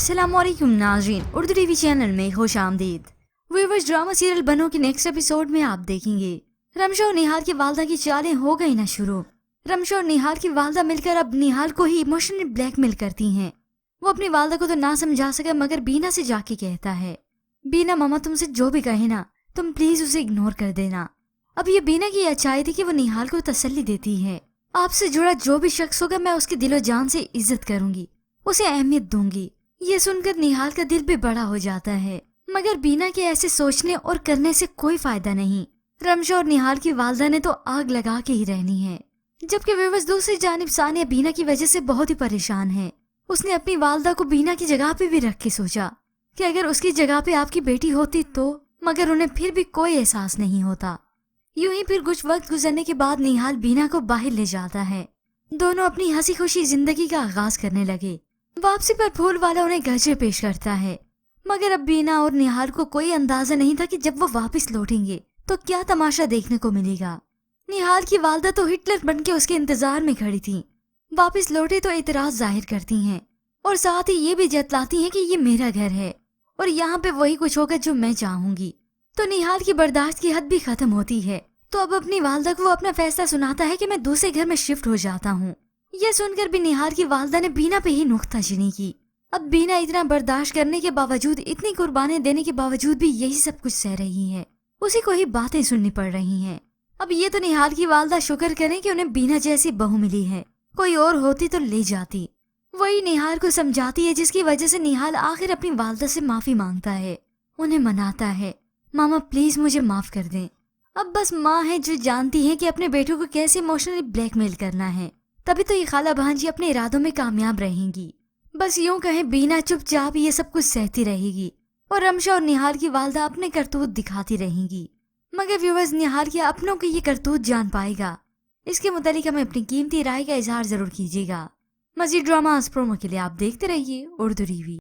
अस्सलाम वालेकुम नाज़रीन, उर्दू टीवी चैनल में खुश आमदीद। व्यूअर्स, ड्रामा सीरियल बनो के नेक्स्ट एपिसोड में आप देखेंगे रमशा और निहाल की वालदा की चालें हो गई ना शुरू। रमशा और निहाल की वालदा मिलकर अब निहाल को ही इमोशनली ब्लैकमेल करती हैं। वो अपनी वालदा को तो ना समझा सका मगर बीना से जाके कहता है, बीना मामा तुमसे जो भी कहे ना तुम प्लीज उसे इग्नोर कर देना। अब ये बीना की अच्छाई थी कि वो निहाल को तसल्ली देती है, आपसे जुड़ा जो भी शख्स होगा मैं उसकी दिलो जान से इज्जत करूंगी, उसे अहमियत दूंगी। ये सुनकर निहाल का दिल भी बड़ा हो जाता है, मगर बीना के ऐसे सोचने और करने से कोई फायदा नहीं। रमशा और निहाल की वालदा ने तो आग लगा के ही रहनी है। जबकि व्यूअर्स, दूसरी जानिब सानिया बीना की वजह से बहुत ही परेशान है। उसने अपनी वालदा को बीना की जगह पे भी रख के सोचा कि अगर उसकी जगह पे आपकी बेटी होती तो, मगर उन्हें फिर भी कोई एहसास नहीं होता। यूं ही फिर कुछ वक्त गुजरने के बाद निहाल बीना को बाहर ले जाता है। दोनों अपनी हंसी खुशी जिंदगी का आगाज करने लगे। वापसी पर फूल वाला उन्हें गजरे पेश करता है, मगर अब बीना और निहाल को कोई अंदाजा नहीं था कि जब वो वापस लौटेंगे तो क्या तमाशा देखने को मिलेगा। निहाल की वालदा तो हिटलर बनके उसके इंतजार में खड़ी थी। वापस लौटे तो एतराज जाहिर करती हैं और साथ ही ये भी जतलाती हैं कि ये मेरा घर है और यहाँ पे वही कुछ होगा जो मैं चाहूंगी। तो निहाल की बर्दाश्त की हद भी खत्म होती है, तो अब अपनी वालदा को वो अपना फैसला सुनाता है कि मैं दूसरे घर में शिफ्ट हो जाता हूँ। यह सुनकर भी निहाल की वालदा ने बीना पे ही नुक्ताचीनी की। अब बीना इतना बर्दाश्त करने के बावजूद, इतनी कुर्बानी देने के बावजूद भी यही सब कुछ सह रही है, उसी को ही बातें सुननी पड़ रही हैं। अब ये तो निहाल की वालदा शुक्र करें कि उन्हें बीना जैसी बहू मिली है, कोई और होती तो ले जाती। वही निहाल को समझाती है, जिसकी वजह से निहाल आखिर अपनी वालदा से माफी मांगता है, उन्हें मनाता है, मामा प्लीज मुझे माफ कर दें। अब बस माँ है जो जानती है कि अपने बेटों को कैसे इमोशनली ब्लैकमेल करना है, तभी तो ये खाला भांजी अपने इरादों में कामयाब रहेंगी। बस यूं कहें बीना चुपचाप ये सब कुछ सहती रहेगी और रमशा और निहाल की वालदा अपने करतूत दिखाती रहेंगी। मगर व्यूअर्स, निहाल के अपनों की ये करतूत जान पाएगा, इसके मुतालिक हमें अपनी कीमती राय का इजहार जरूर कीजिएगा। मज़ीद ड्रामा प्रोमो के लिए आप देखते रहिए उर्दू टीवी।